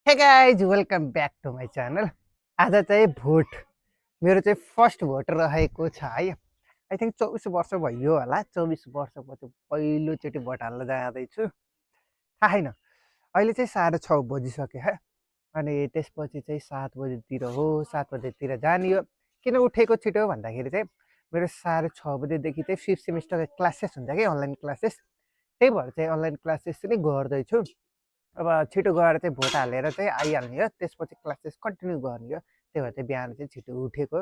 हे guys welcome back to my channel. आज चाहिँ भोट मेरो चाहिँ फर्स्ट भोट रहेको छ है। आई थिङ्क 24 वर्ष भयो होला। 24 वर्षपछि पहिलोचोटि भोट हाल्न जाँदैछु। थाहा छैन, अहिले चाहिँ 6:30 बजिसक्यो है। अनि त्यसपछि चाहिँ 7 बजेतिर हो, 7 बजेतिर जाने हो। किन उठेको छिटो भन्दाखेरि चाहिँ मेरो 6:30 बजेदेखि चाहिँ 5th सेमिस्टरको क्लासेस हुन्छ कि अनलाइन क्लासेस। त्यही भएर चाहिँ अनलाइन क्लासेस पनि गर्दैछु। अब छिटो गएर चाहिँ भोट हालेर चाहिँ आइहाल्ने हो, त्यसपछि क्लासेस कन्टिन्यू गर्ने हो। त्यही भएर चाहिँ बिहान चाहिँ छिटो उठेको।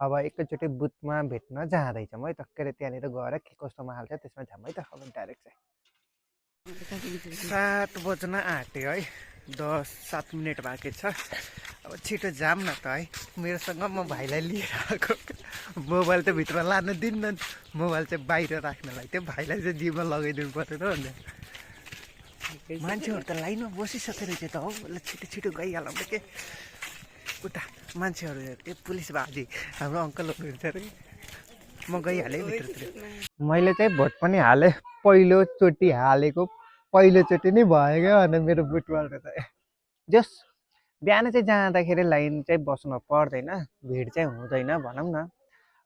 अब एकैचोटि बुथमा भेट्न जाँदैछ म है त। के अरे त्यहाँनिर गएर के कस्तोमा हाल्छ त्यसमा जाम है त। अब डाइरेक्ट चाहिँ 7 बज्न आँट्यो है। 7 मिनट बाँकी छ। अब छिटो जाम न त है। मेरोसँग म भाइलाई लिएर आएको। मोबाइल त भित्र लान दिन्न, मोबाइल चाहिँ बाहिर राख्नलाई। त्यो भाइलाई चाहिँ जिम्मा लगाइदिनु पर्यो र अन्त मान्छेहरू त लाइनमा बसिसकेर चाहिँ त हो। छिटो छिटो गइहालौँ के उता मान्छेहरू त्यो पुलिस बाजी हाम्रो अङ्कलहरू हुन्छ अरे। म गइहालेँ भित्रतिर। मैले चाहिँ भोट पनि हालेँ। पहिलोचोटि हालेको, पहिलोचोटि नै भयो क्या भने मेरो बुटबाट त जस बिहान चाहिँ जाँदाखेरि लाइन चाहिँ बस्नु पर्दैन, भिड चाहिँ हुँदैन भनौँ न।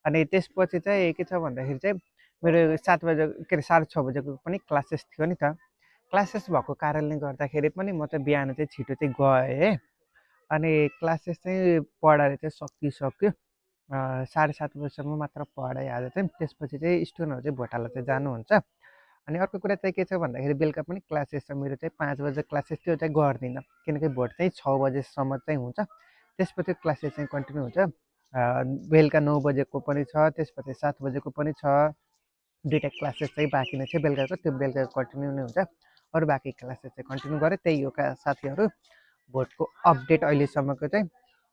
अनि त्यसपछि चाहिँ के छ भन्दाखेरि चाहिँ मेरो 7 बजे के अरे 6:30 बजेको पनि क्लासेस थियो नि त। क्लासेस भएको कारणले गर्दाखेरि पनि म चाहिँ बिहान चाहिँ छिटो चाहिँ गएँ। अनि क्लासेस चाहिँ पढाएर चाहिँ सकिसक्यो। 7:30 बजीसम्म मात्र पढाइ आज चाहिँ। त्यसपछि चाहिँ स्टुडेन्टहरू चाहिँ भोट हाल्न चाहिँ जानुहुन्छ। अनि अर्को कुरा चाहिँ के छ भन्दाखेरि बेलुका पनि क्लासेस छ। मेरो चाहिँ 5 बजे क्लासेस त्यो चाहिँ गर्दिनँ, किनकि भोट चाहिँ 6 बजेसम्म चाहिँ हुन्छ। त्यसपछि क्लासेस चाहिँ कन्टिन्यू हुन्छ। बेलुका 9 बजेको पनि छ, त्यसपछि 7 बजेको पनि छ। दुईवटा क्लासेस चाहिँ बाँकी नै छ बेलुकाको, त्यो बेलुका कन्टिन्यू नै हुन्छ। अरू बाँकी क्लासेस चाहिँ कन्टिन्यू गरेँ। त्यही हो साथीहरू भोटको अपडेट अहिलेसम्मको चाहिँ।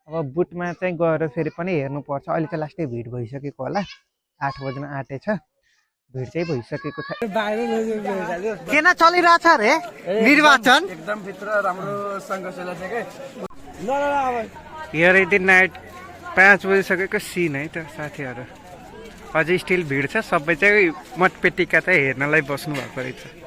अब बुथमा चाहिँ गएर फेरि पनि हेर्नुपर्छ। अहिले चाहिँ लास्टै भिड भइसकेको होला। 8 बज्न आँटेछ, भिड चाहिँ भइसकेको छ। किन चलिरहेछ अरे निर्वाचन? एकदम भित्र राम्रोसँग चलिरहेछ के। हेरिदिन नाइट 5 बजिसकेको सिन है त साथीहरू। अझै स्टिल भिड छ। सबै चाहिँ मतपेटिका चाहिँ हेर्नलाई बस्नु भएको रहेछ।